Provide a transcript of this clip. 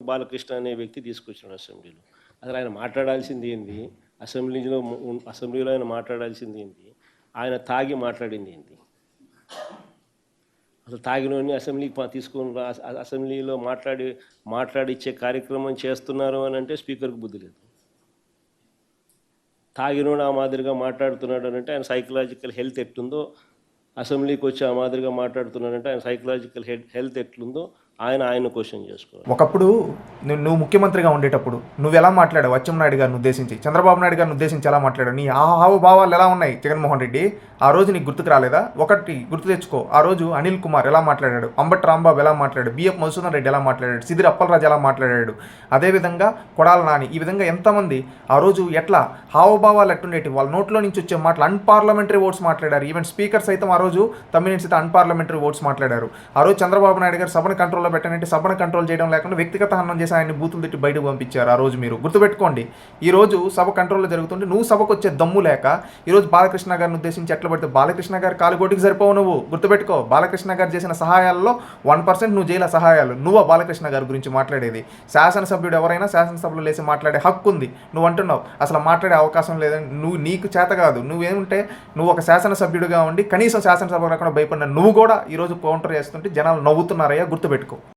బాలకృష్ణ అనే వ్యక్తి తీసుకొచ్చాడు అసెంబ్లీలో. అసలు ఆయన మాట్లాడాల్సింది ఏంది? అసెంబ్లీలో ఆయన మాట్లాడాల్సింది ఏంది? ఆయన తాగి మాట్లాడింది ఏంది? అసలు తాగినోడిని అసెంబ్లీకి తీసుకొని అసెంబ్లీలో మాట్లాడిచ్చే కార్యక్రమం చేస్తున్నారు అని అంటే స్పీకర్కి బుద్ధి లేదు. తాగినోడు ఆ మాదిరిగా మాట్లాడుతున్నాడు అని అంటే ఆయన సైకలాజికల్ హెల్త్ ఎట్లుందో, అసెంబ్లీకి వచ్చి ఆ మాదిరిగా మాట్లాడుతున్నాడంటే ఆయన సైకలాజికల్ హెల్త్ ఎట్లుందో ఆయన క్వశ్చన్ చేసుకోవాలి. ఒకప్పుడు నువ్వు ముఖ్యమంత్రిగా ఉండేటప్పుడు నువ్వు ఎలా మాట్లాడావు అచ్చెన్నాయుడు గారిని ఉద్దేశించి, చంద్రబాబు నాయుడు గారిని ఉద్దేశించి ఎలా మాట్లాడావు? నీ హావభావాలు ఎలా ఉన్నాయి జగన్మోహన్ రెడ్డి? ఆ రోజు నీకు గుర్తుకు రాలేదా? ఒకటి గుర్తు తెచ్చుకో, ఆ రోజు అనిల్ కుమార్ ఎలా మాట్లాడాడు, అంబటి రాంబాబు ఎలా మాట్లాడాడు, బిఎఫ్ మధుసూదన్ రెడ్డి ఎలా మాట్లాడాడు, సిదిరి అప్పలరాజు ఎలా మాట్లాడాడు, అదేవిధంగా కొడాల నాని, ఈ విధంగా ఎంతమంది ఆ రోజు ఎట్లా హావభావాలు ఎట్టుండేటి, వాళ్ళ నోట్లో నుంచి వచ్చే మాటలు అన్పార్లమెంటరీ ఓట్స్ మాట్లాడారు. ఈవెన్ స్పీకర్ సైతం ఆ రోజు తమ్మినేని సైతం అన్పార్లమెంటరీ ఓట్స్ మాట్లాడారు. ఆ రోజు చంద్రబాబు నాయుడు గారు సభను కంట్రోల్లో పెట్టానంటే సభను కంట్రోల్ చేయడం లేకుండా వ్యక్తిగత హనం చేసి ఆయన్ని బూతులు తిట్టి బయటకు పంపించారు. ఆ రోజు మీరు గుర్తుపెట్టుకోండి. ఈ రోజు సభ కంట్రోల్లో జరుగుతుంటే నువ్వు సభకు వచ్చే దమ్ము లేక ఈరోజు బాలకృష్ణ గారిని ఉద్దేశించి ఎట్లా పడితే బాలకృష్ణ గారు కాలుగోటికి సరిపోవు. నువ్వు గుర్తుపెట్టుకో, బాలకృష్ణ గారు చేసిన సహాయాల్లో 1% నువ్వు చేయలే సహాయాలు. నువ్వు బాలకృష్ణ గారి గురించి మాట్లాడేది? శాసనసభ్యుడు ఎవరైనా శాసనసభలో లేసి మాట్లాడే హక్కు ఉంది. నువ్వు అంటున్నావు అసలు మాట్లాడే అవకాశం లేదని. నీకు చేత కాదు. నువ్వేముంటే నువ్వు ఒక శాసనసభ్యుడిగా ఉండి కనీసం శాసనసభ రాకుండా భయపడిన నువ్వు కూడా ఈరోజు కౌంటర్ చేస్తుంటే జనాలు నవ్వుతున్నారయ్యా, గుర్తుపెట్టుకో.